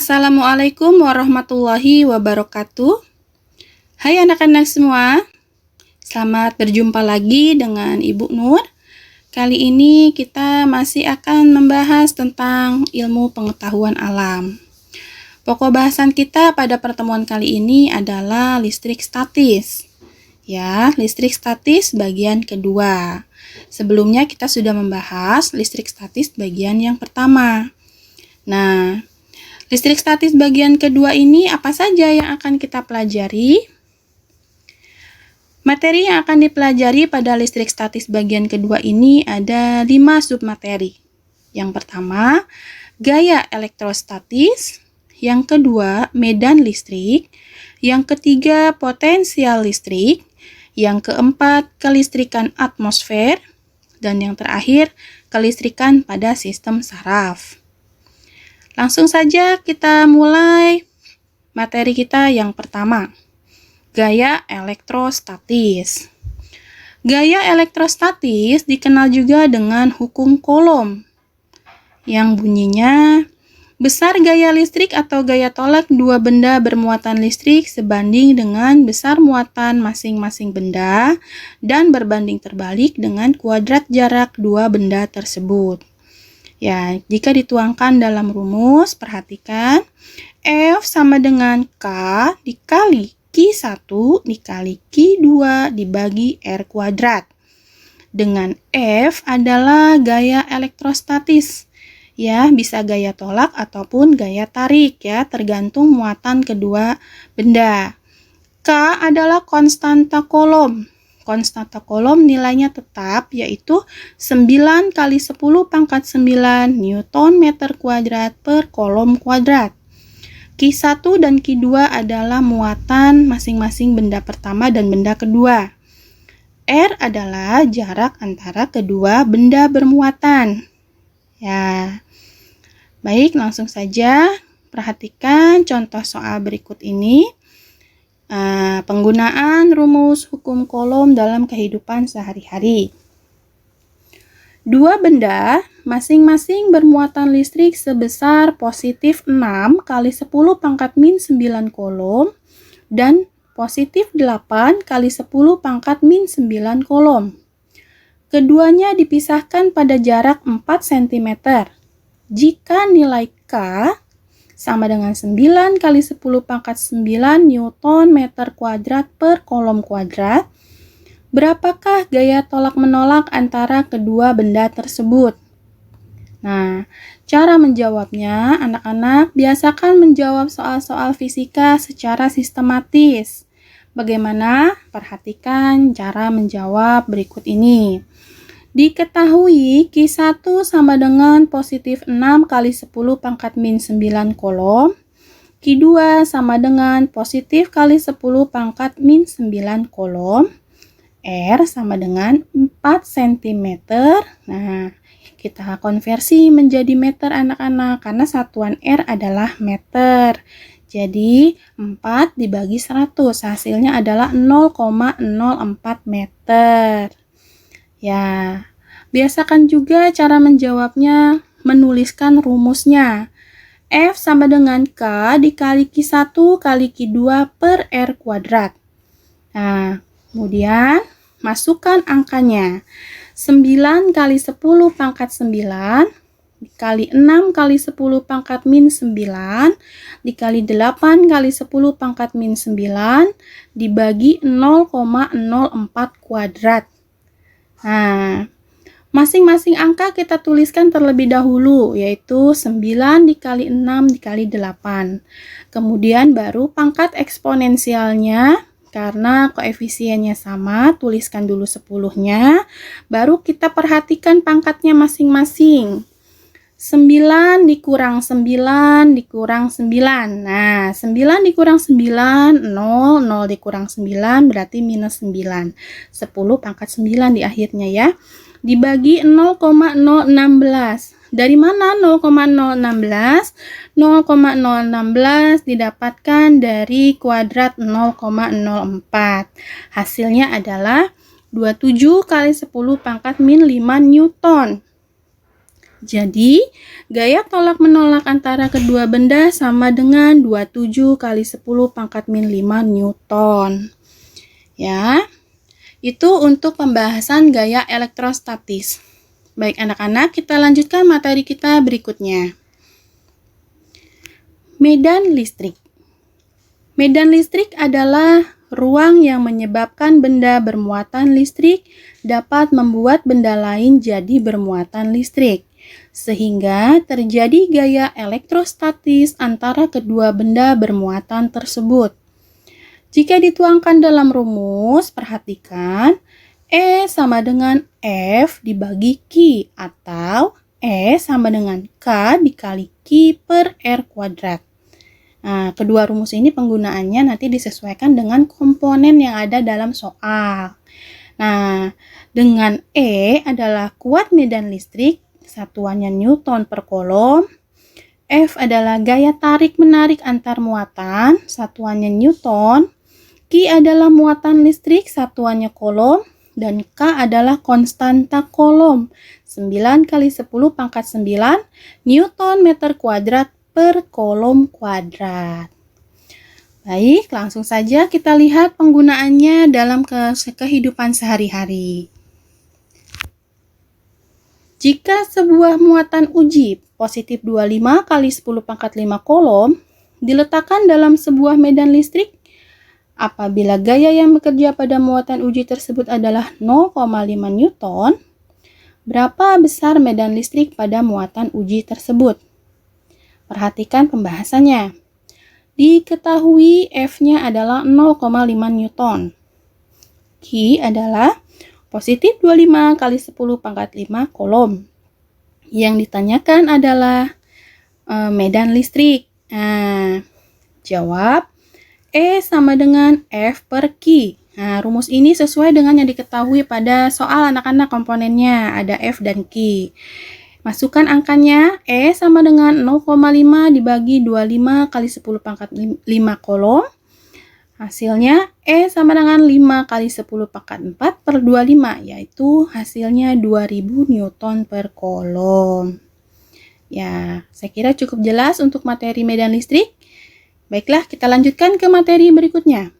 Assalamualaikum warahmatullahi wabarakatuh. Hai anak-anak semua, selamat berjumpa lagi dengan Ibu Nur. Kali ini kita masih akan membahas tentang ilmu pengetahuan alam. Pokok bahasan kita pada pertemuan kali ini adalah listrik statis. Ya, listrik statis bagian kedua. Sebelumnya kita sudah membahas listrik statis bagian yang pertama. Nah, listrik statis bagian kedua ini apa saja yang akan kita pelajari? Materi yang akan dipelajari pada listrik statis bagian kedua ini ada 5 submateri. Yang pertama, gaya elektrostatis. Yang kedua, medan listrik. Yang ketiga, potensial listrik. Yang keempat, kelistrikan atmosfer. Dan yang terakhir, kelistrikan pada sistem saraf. Langsung saja kita mulai materi kita yang pertama, gaya elektrostatis. Gaya elektrostatis dikenal juga dengan hukum Coulomb, yang bunyinya, besar gaya listrik atau gaya tolak dua benda bermuatan listrik sebanding dengan besar muatan masing-masing benda dan berbanding terbalik dengan kuadrat jarak dua benda tersebut. Ya, jika dituangkan dalam rumus, perhatikan F sama dengan K dikali Q1 dikali Q2 dibagi R kuadrat. Dengan F adalah gaya elektrostatis. Ya, bisa gaya tolak ataupun gaya tarik ya, tergantung muatan kedua benda. K adalah konstanta Coulomb. Konstanta Coulomb nilainya tetap, yaitu 9 kali 10 pangkat 9 Newton meter kuadrat per Coulomb kuadrat. Q1 dan Q2 adalah muatan masing-masing benda pertama dan benda kedua. R adalah jarak antara kedua benda bermuatan. Ya, baik, langsung saja perhatikan contoh soal berikut ini. Penggunaan rumus hukum Coulomb dalam kehidupan sehari-hari. Dua benda masing-masing bermuatan listrik sebesar positif 6 kali 10 pangkat min 9 Coulomb dan positif 8 kali 10 pangkat min 9 Coulomb. Keduanya dipisahkan pada jarak 4 cm. Jika nilai K sama dengan 9 kali 10 pangkat 9 Newton meter kuadrat per Coulomb kuadrat, berapakah gaya tolak-menolak antara kedua benda tersebut? Nah, cara menjawabnya, anak-anak biasakan menjawab soal-soal fisika secara sistematis. Bagaimana? Perhatikan cara menjawab berikut ini. Diketahui Q1 sama dengan positif 6 kali 10 pangkat min 9 Coulomb. Q2 sama dengan positif kali 10 pangkat min 9 Coulomb. R sama dengan 4 cm. Nah, kita konversi menjadi meter anak-anak karena satuan R adalah meter. Jadi 4 dibagi 100 hasilnya adalah 0,04 meter. Ya, biasakan juga cara menjawabnya menuliskan rumusnya. F sama dengan K dikali Q1 kali Q2 per R kuadrat. Nah, kemudian masukkan angkanya. 9 kali 10 pangkat 9 dikali 6 kali 10 pangkat min 9 dikali 8 kali 10 pangkat min 9 dibagi 0,04 kuadrat. Nah, masing-masing angka kita tuliskan terlebih dahulu, yaitu 9 dikali 6 dikali 8. Kemudian baru pangkat eksponensialnya, karena koefisiennya sama, tuliskan dulu 10-nya, baru kita perhatikan pangkatnya masing-masing. 9 dikurang 9 dikurang 9. Nah, 9 dikurang 9, 0, 0 dikurang 9 berarti minus 9. 10 pangkat 9 di akhirnya ya. Dibagi 0,016. Dari mana 0,016? 0,016 didapatkan dari kuadrat 0,04. Hasilnya adalah 27 kali 10 pangkat min 5 Newton. Jadi, gaya tolak-menolak antara kedua benda sama dengan 27 kali 10 pangkat min 5 Newton. Ya, itu untuk pembahasan gaya elektrostatis. Baik anak-anak, kita lanjutkan materi kita berikutnya. Medan listrik. Medan listrik adalah ruang yang menyebabkan benda bermuatan listrik dapat membuat benda lain jadi bermuatan listrik, sehingga terjadi gaya elektrostatis antara kedua benda bermuatan tersebut. Jika dituangkan dalam rumus, perhatikan E sama dengan F dibagi Q, atau E sama dengan K dikali Q per R kuadrat. Nah, kedua rumus ini penggunaannya nanti disesuaikan dengan komponen yang ada dalam soal. Nah, dengan E adalah kuat medan listrik, satuannya Newton per kolom. F adalah gaya tarik-menarik antar muatan, satuannya Newton. Q adalah muatan listrik, satuannya kolom. Dan K adalah konstanta kolom, 9 kali 10 pangkat 9 Newton meter kuadrat per kolom kuadrat. Baik, langsung saja kita lihat penggunaannya dalam kehidupan sehari-hari. Jika sebuah muatan uji positif 25 kali 10 pangkat 5 kolom diletakkan dalam sebuah medan listrik, apabila gaya yang bekerja pada muatan uji tersebut adalah 0,5 Newton, berapa besar medan listrik pada muatan uji tersebut? Perhatikan pembahasannya. Diketahui F-nya adalah 0,5 Newton. Q adalah positif 25 kali 10 pangkat 5 kolom. Yang ditanyakan adalah medan listrik. Nah, jawab E sama dengan F per Q. Nah, rumus ini sesuai dengan yang diketahui pada soal anak-anak komponennya. Ada F dan Q. Masukkan angkanya. E sama dengan 0,5 dibagi 25 kali 10 pangkat 5 kolom. Hasilnya E sama dengan 5 kali 10 pangkat 4 per 25, yaitu hasilnya 2000 Newton per kolom. Ya, saya kira cukup jelas untuk materi medan listrik. Baiklah, kita lanjutkan ke materi berikutnya,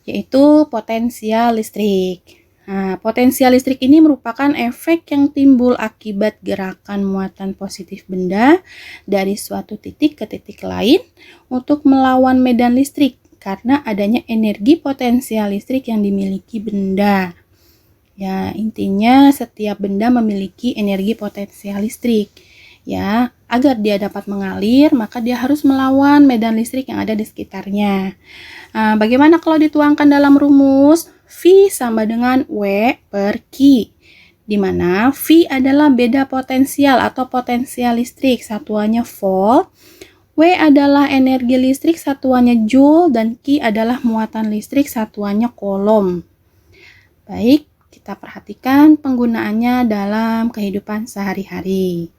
yaitu potensial listrik. Nah, potensial listrik ini merupakan efek yang timbul akibat gerakan muatan positif benda dari suatu titik ke titik lain untuk melawan medan listrik karena adanya energi potensial listrik yang dimiliki benda. Ya, intinya setiap benda memiliki energi potensial listrik. Ya, agar dia dapat mengalir, maka dia harus melawan medan listrik yang ada di sekitarnya. Nah, bagaimana kalau dituangkan dalam rumus? V sama dengan W per Q, di mana V adalah beda potensial atau potensial listrik, satuannya volt. W adalah energi listrik, satuannya joule, dan Q adalah muatan listrik, satuannya kolom. Baik, kita perhatikan penggunaannya dalam kehidupan sehari-hari.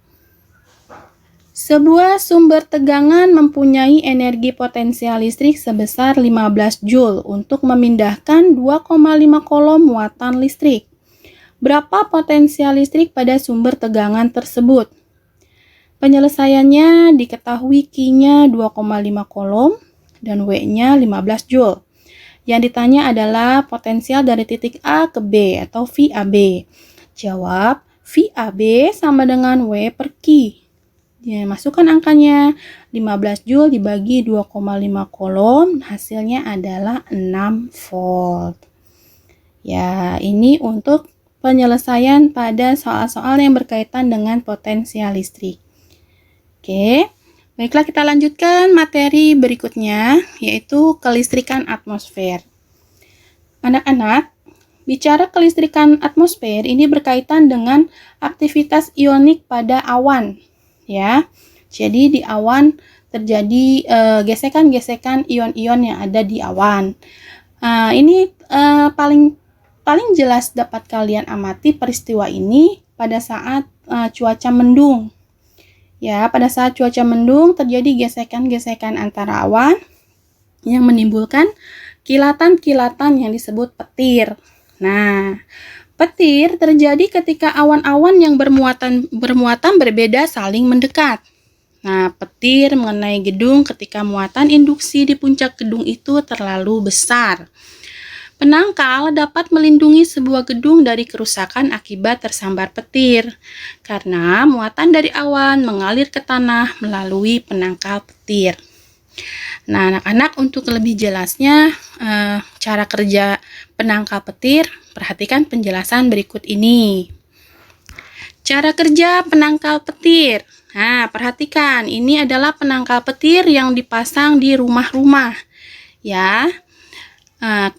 Sebuah sumber tegangan mempunyai energi potensial listrik sebesar 15 Joule untuk memindahkan 2,5 kolom muatan listrik. Berapa potensial listrik pada sumber tegangan tersebut? Penyelesaiannya diketahui Q-nya 2,5 kolom dan W-nya 15 Joule. Yang ditanya adalah potensial dari titik A ke B atau VAB. Jawab, VAB sama dengan W per Q. Ya, masukkan angkanya, 15 Joule dibagi 2,5 kolom, hasilnya adalah 6 volt. Ya, ini untuk penyelesaian pada soal-soal yang berkaitan dengan potensial listrik. Oke, baiklah kita lanjutkan materi berikutnya, yaitu kelistrikan atmosfer. Anak-anak, bicara kelistrikan atmosfer ini berkaitan dengan aktivitas ionik pada awan. Ya, jadi di awan terjadi gesekan-gesekan ion-ion yang ada di awan. Ini paling jelas dapat kalian amati peristiwa ini pada saat cuaca mendung. Ya, pada saat cuaca mendung terjadi gesekan-gesekan antara awan yang menimbulkan kilatan-kilatan yang disebut petir. Nah, Petir terjadi ketika awan-awan yang bermuatan berbeda saling mendekat. Nah, petir mengenai gedung ketika muatan induksi di puncak gedung itu terlalu besar. Penangkal dapat melindungi sebuah gedung dari kerusakan akibat tersambar petir, karena muatan dari awan mengalir ke tanah melalui penangkal petir. Nah, anak-anak, untuk lebih jelasnya cara kerja penangkal petir, perhatikan penjelasan berikut ini. Cara kerja penangkal petir. Nah, perhatikan, ini adalah penangkal petir yang dipasang di rumah-rumah. Ya,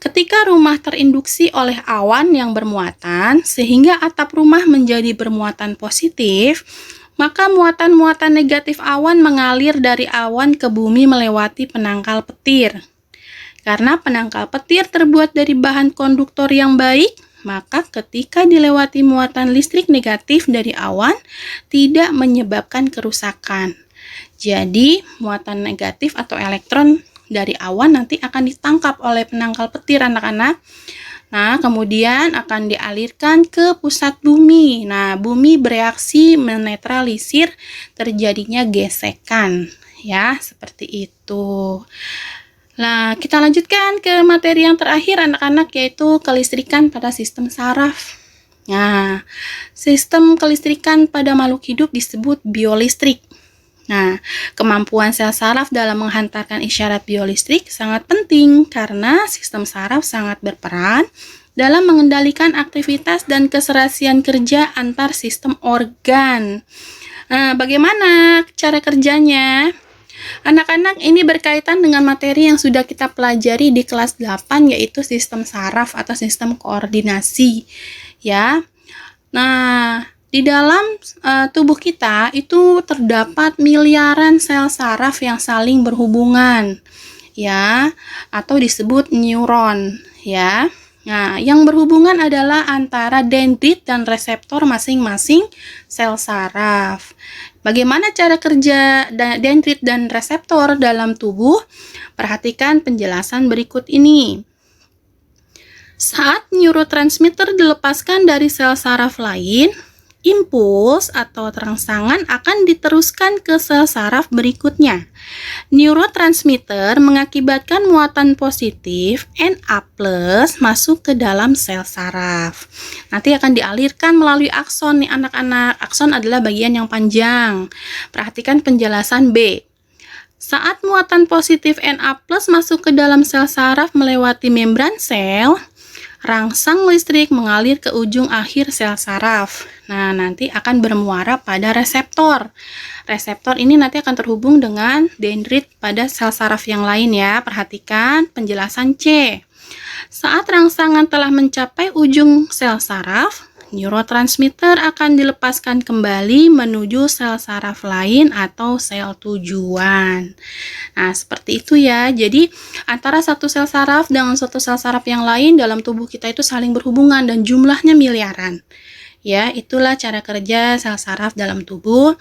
ketika rumah terinduksi oleh awan yang bermuatan, sehingga atap rumah menjadi bermuatan positif, maka muatan-muatan negatif awan mengalir dari awan ke bumi melewati penangkal petir. Karena penangkal petir terbuat dari bahan konduktor yang baik, maka ketika dilewati muatan listrik negatif dari awan, tidak menyebabkan kerusakan. Jadi, muatan negatif atau elektron dari awan nanti akan ditangkap oleh penangkal petir, anak-anak. Nah, kemudian akan dialirkan ke pusat bumi. Nah, bumi bereaksi menetralisir terjadinya gesekan. Ya, seperti itu. Nah, kita lanjutkan ke materi yang terakhir, anak-anak, yaitu kelistrikan pada sistem saraf. Nah, sistem kelistrikan pada makhluk hidup disebut biolistrik. Nah, kemampuan sel saraf dalam menghantarkan isyarat biolistrik sangat penting karena sistem saraf sangat berperan dalam mengendalikan aktivitas dan keserasian kerja antar sistem organ. Nah, bagaimana cara kerjanya? Anak-anak, ini berkaitan dengan materi yang sudah kita pelajari di kelas 8, yaitu sistem saraf atau sistem koordinasi. Ya. Nah, di dalam tubuh kita itu terdapat miliaran sel saraf yang saling berhubungan, ya, atau disebut neuron, ya. Nah, yang berhubungan adalah antara dendrit dan reseptor masing-masing sel saraf. Bagaimana cara kerja dendrit dan reseptor dalam tubuh? Perhatikan penjelasan berikut ini. Saat neurotransmitter dilepaskan dari sel saraf lain, impuls atau rangsangan akan diteruskan ke sel saraf berikutnya. Neurotransmitter mengakibatkan muatan positif Na+ masuk ke dalam sel saraf. Nanti akan dialirkan melalui akson nih, anak-anak. Akson adalah bagian yang panjang. Perhatikan penjelasan B. Saat muatan positif Na+ masuk ke dalam sel saraf melewati membran sel, rangsang listrik mengalir ke ujung akhir sel saraf. Nah, nanti akan bermuara pada reseptor. Reseptor ini nanti akan terhubung dengan dendrit pada sel saraf yang lain, ya. Perhatikan penjelasan C. Saat rangsangan telah mencapai ujung sel saraf, neurotransmitter akan dilepaskan kembali menuju sel saraf lain atau sel tujuan. Nah, seperti itu ya. Jadi, antara satu sel saraf dengan satu sel saraf yang lain dalam tubuh kita itu saling berhubungan dan jumlahnya miliaran. Ya, itulah cara kerja sel saraf dalam tubuh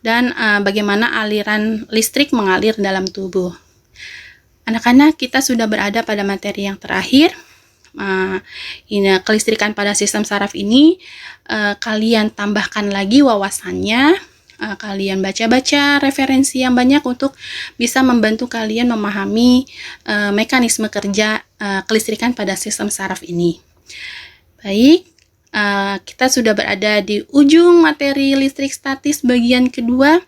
dan bagaimana aliran listrik mengalir dalam tubuh. Anak-anak, kita sudah berada pada materi yang terakhir. Ini kelistrikan pada sistem saraf ini, kalian tambahkan lagi wawasannya, kalian baca-baca referensi yang banyak untuk bisa membantu kalian memahami mekanisme kerja kelistrikan pada sistem saraf ini. Baik, kita sudah berada di ujung materi listrik statis bagian kedua.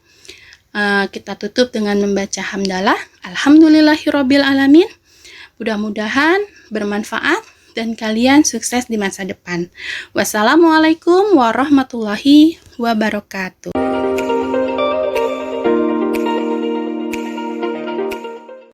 Kita tutup dengan membaca hamdalah. Alhamdulillahirabbil alamin. Mudah-mudahan bermanfaat dan kalian sukses di masa depan. Wassalamualaikum warahmatullahi wabarakatuh.